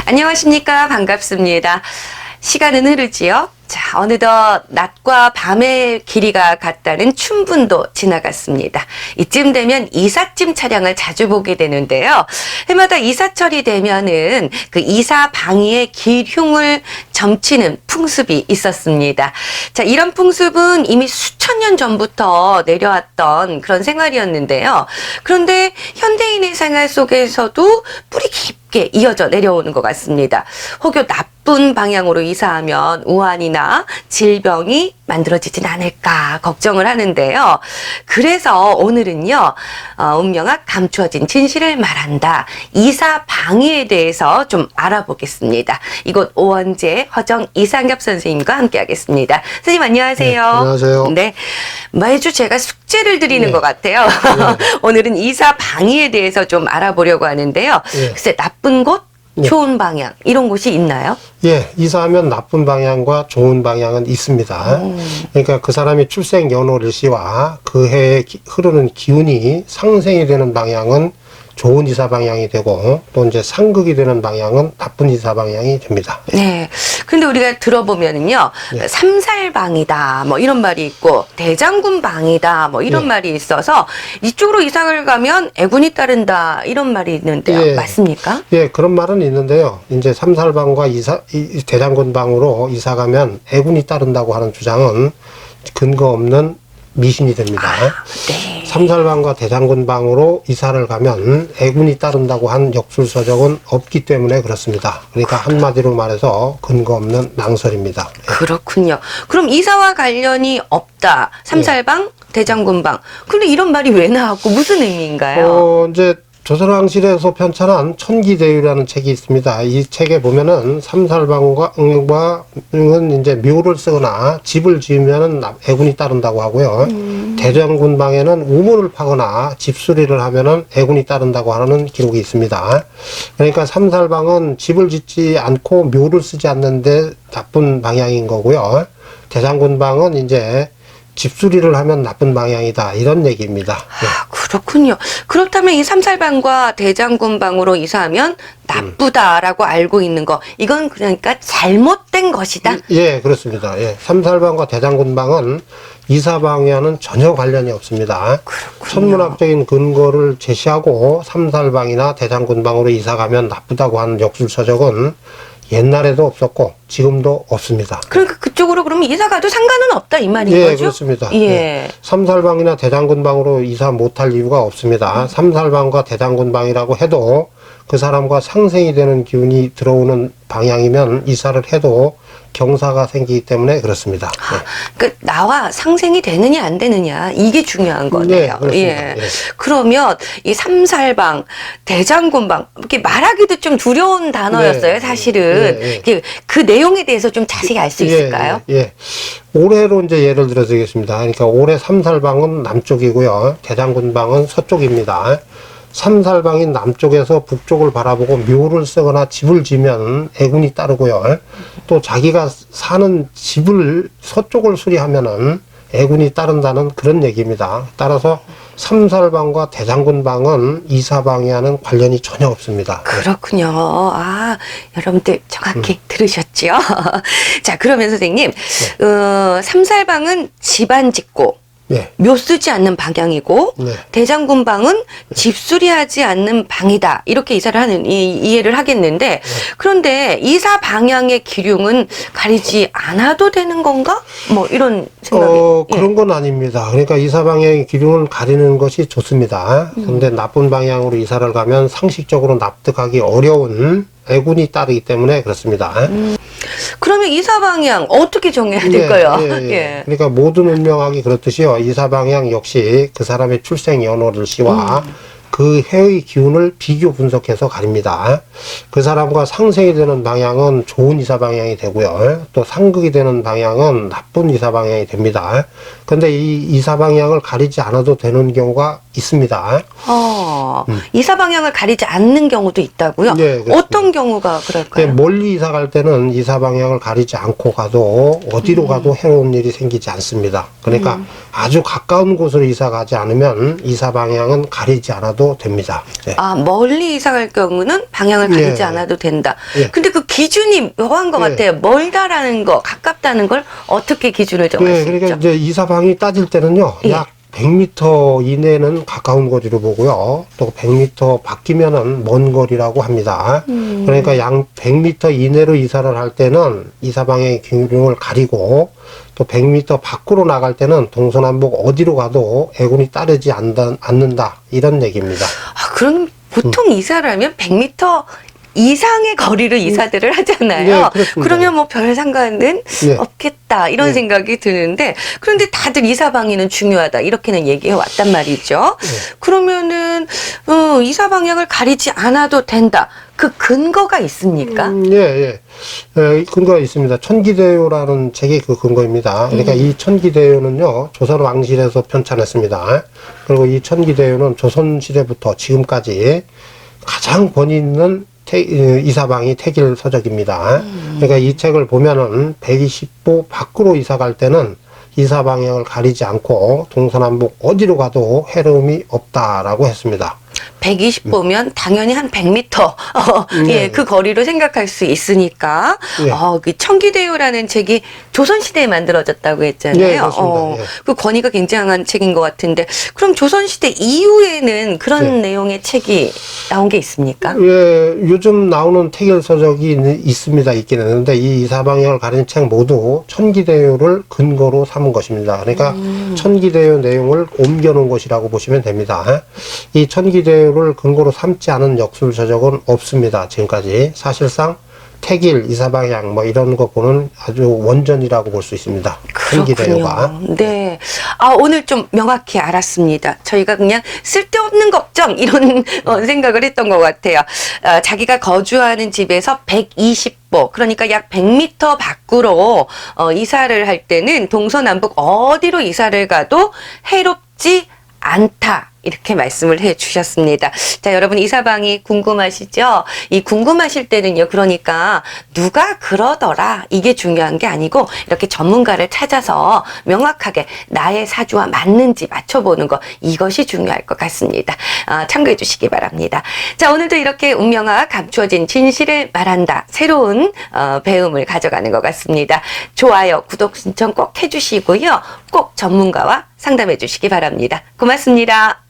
안녕하십니까. 반갑습니다. 시간은 흐르지요. 자, 어느덧 낮과 밤의 길이가 같다는 춘분도 지나갔습니다. 이쯤 되면 이삿짐 차량을 자주 보게 되는데요. 해마다 이삿철이 되면은 그 이사 방위의 기흉을 점치는 풍습이 있었습니다. 자, 이런 풍습은 이미 수천 년 전부터 내려왔던 그런 생활이었는데요. 그런데 현대인의 생활 속에서도 뿌리 깊게 이어져 내려오는 것 같습니다. 혹여 나쁜 방향으로 이사하면 우환이나 질병이 만들어지진 않을까 걱정을 하는데요. 그래서 오늘은요, 운명학 감추어진 진실을 말한다. 이사 방위에 대해서 좀 알아보겠습니다. 이곳 오원재 허정 이상엽 선생님과 함께 하겠습니다. 선생님 안녕하세요. 네, 안녕하세요. 네, 매주 제가 숙제를 드리는 것 같아요. 오늘은 이사 방위에 대해서 좀 알아보려고 하는데요. 글쎄 나쁜 곳, 좋은 방향 이런 곳이 있나요? 예, 이사하면 나쁜 방향과 좋은 방향은 있습니다. 그러니까 그 사람이 출생 연월일시와 그 해에 흐르는 기운이 상생이 되는 방향은 좋은 이사 방향이 되고, 또 이제 상극이 되는 방향은 나쁜 이사 방향이 됩니다. 네. 근데 우리가 들어보면은요, 삼살방이다, 뭐 이런 말이 있고, 대장군방이다, 뭐 이런 말이 있어서, 이쪽으로 이사를 가면 애군이 따른다, 이런 말이 있는데요. 맞습니까? 예, 그런 말은 있는데요. 이제 삼살방과 대장군방으로 이사 가면 애군이 따른다고 하는 주장은 근거 없는 미신이 됩니다. 네. 삼살방과 대장군방으로 이사를 가면 애군이 따른다고 한 역술서적은 없기 때문에 그렇습니다. 그러니까 한마디로 말해서 근거 없는 낭설입니다. 그렇군요. 그럼 이사와 관련이 없다. 삼살방, 대장군방. 근데 이런 말이 왜 나왔고 무슨 의미인가요? 이제 조선왕실에서 편찬한 천기대유라는 책이 있습니다. 이 책에 보면은 삼살방은 이제 묘를 쓰거나 집을 지으면은 애군이 따른다고 하고요. 대장군방에는 우물을 파거나 집수리를 하면은 애군이 따른다고 하는 기록이 있습니다. 그러니까 삼살방은 집을 짓지 않고 묘를 쓰지 않는데 나쁜 방향인 거고요. 대장군방은 이제 집수리를 하면 나쁜 방향이다, 이런 얘기입니다. 아, 그렇군요. 그렇다면 이 삼살방과 대장군방으로 이사하면 나쁘다라고 알고 있는 거, 이건 그러니까 잘못된 것이다? 예, 그렇습니다. 예. 삼살방과 대장군방은 이사 방향은 전혀 관련이 없습니다. 그렇군요. 천문학적인 근거를 제시하고 삼살방이나 대장군방으로 이사 가면 나쁘다고 하는 역술서적은 옛날에도 없었고 지금도 없습니다. 그러니까 그쪽으로 그러면 이사 가도 상관은 없다 이 말인 예, 거죠? 그렇습니다. 예. 예. 삼살방이나 대장군방으로 이사 못할 이유가 없습니다. 삼살방과 대장군방이라고 해도 그 사람과 상생이 되는 기운이 들어오는 방향이면 이사를 해도 경사가 생기기 때문에 그렇습니다. 아, 그러니까 나와 상생이 되느냐 안 되느냐 이게 중요한 거네요. 그렇습니다. 예. 예. 그러면 이 삼살방, 대장군방 이렇게 말하기도 좀 두려운 단어였어요. 사실은 그 내용에 대해서 좀 자세히 알 수 있을까요? 예. 올해로 이제 예를 들어 드리겠습니다. 그러니까 올해 삼살방은 남쪽이고요. 대장군방은 서쪽입니다. 삼살방인 남쪽에서 북쪽을 바라보고 묘를 쓰거나 집을 지면 애군이 따르고요. 또 자기가 사는 집을 서쪽을 수리하면은 애군이 따른다는 그런 얘기입니다. 따라서 삼살방과 대장군방은 이사방이와는 관련이 전혀 없습니다. 그렇군요. 아, 여러분들 정확히 들으셨죠? 자, 그러면 선생님, 삼살방은 집안 짓고, 묘 쓰지 않는 방향이고 대장군방은 집수리하지 않는 방이다 이렇게 이사를 하는 이해를 하겠는데 그런데 이사 방향의 기륭은 가리지 않아도 되는 건가? 뭐 이런 생각이 그런 건 아닙니다. 그러니까 이사 방향의 기륭을 가리는 것이 좋습니다. 그런데 나쁜 방향으로 이사를 가면 상식적으로 납득하기 어려운 애군이 따르기 때문에 그렇습니다. 그러면 이사 방향 어떻게 정해야 될까요? 그러니까 모든 운명학이 그렇듯이요. 이사 방향 역시 그 사람의 출생 연월일시와 그 해의 기운을 비교 분석해서 가립니다. 그 사람과 상생이 되는 방향은 좋은 이사 방향이 되고요. 또 상극이 되는 방향은 나쁜 이사 방향이 됩니다. 근데 이 이사 방향을 가리지 않아도 되는 경우가 있습니다. 이사 방향을 가리지 않는 경우도 있다고요? 네, 그렇습니다. 어떤 경우가 그럴까요? 멀리 이사 갈 때는 이사 방향을 가리지 않고 가도 어디로 가도 해로운 일이 생기지 않습니다. 그러니까 아주 가까운 곳으로 이사 가지 않으면 이사 방향은 가리지 않아도 됩니다. 네. 멀리 이사 갈 경우는 방향을 가리지 예. 않아도 된다. 예. 근데 그 기준이 묘한 것 예. 같아요. 멀다라는 거, 가깝다는 걸 어떻게 기준을 정할 네, 수 그러니까 있죠? 이제 이사 방이 따질 때는요, 예. 약 100m 이내는 가까운 거리로 보고요. 또 100m 바뀌면은 먼 거리라고 합니다. 그러니까 약 100m 이내로 이사를 할 때는 이사 방향의 균형을 가리고 또 100m 밖으로 나갈 때는 동서남북 어디로 가도 애군이 따르지 않는다. 이런 얘기입니다. 그럼 보통 이사를 하면 100m 이상의 거리로 이사들을 하잖아요. 네, 그렇습니다. 그러면 뭐 별 상관은 예. 없겠다 이런 예. 생각이 드는데, 그런데 다들 이사 방향은 중요하다 이렇게는 얘기해 왔단 말이죠. 그러면은 이사 방향을 가리지 않아도 된다. 그 근거가 있습니까? 예. 근거가 있습니다. 천기대요라는 책이 그 근거입니다. 그러니까 이 천기대요는요, 조선 왕실에서 편찬했습니다. 그리고 이 천기대요는 조선시대부터 지금까지 가장 권위 있는 이사방이 태길 서적입니다. 그러니까 이 책을 보면은 120보 밖으로 이사 갈 때는 이사 방향을 가리지 않고 동서남북 어디로 가도 해로움이 없다라고 했습니다. 120보면 당연히 한 100m, 네. 그 거리로 생각할 수 있으니까, 네. 그 청기대요라는 책이 조선시대에 만들어졌다고 했잖아요. 네, 그렇습니다. 예. 그 권위가 굉장한 책인 것 같은데, 그럼 조선시대 이후에는 그런 네. 내용의 책이 나온 게 있습니까? 예, 요즘 나오는 태길 서적이 있습니다. 있긴 했는데 이 이사방향을 가리는 책 모두 천기대요를 근거로 삼은 것입니다. 그러니까 천기대요 내용을 옮겨놓은 것이라고 보시면 됩니다. 이 천기대요를 근거로 삼지 않은 역술 서적은 없습니다. 지금까지 사실상 태길, 이사방향 뭐 이런 거 보는 아주 원전이라고 볼 수 있습니다. 천기대요가. 네. 오늘 좀 명확히 알았습니다. 저희가 그냥 쓸데없는 걱정 이런 생각을 했던 것 같아요. 자기가 거주하는 집에서 120보, 그러니까 약 100m 밖으로 이사를 할 때는 동서남북 어디로 이사를 가도 해롭지 않다. 이렇게 말씀을 해 주셨습니다. 자, 여러분 이사방이 궁금하시죠? 이 궁금하실 때는요, 그러니까 누가 그러더라 이게 중요한 게 아니고 이렇게 전문가를 찾아서 명확하게 나의 사주와 맞는지 맞춰보는 거, 이것이 중요할 것 같습니다. 참고해 주시기 바랍니다. 자, 오늘도 이렇게 운명화 감추어진 진실을 말한다. 새로운 배움을 가져가는 것 같습니다. 좋아요, 구독 신청 꼭 해주시고요. 꼭 전문가와 상담해 주시기 바랍니다. 고맙습니다.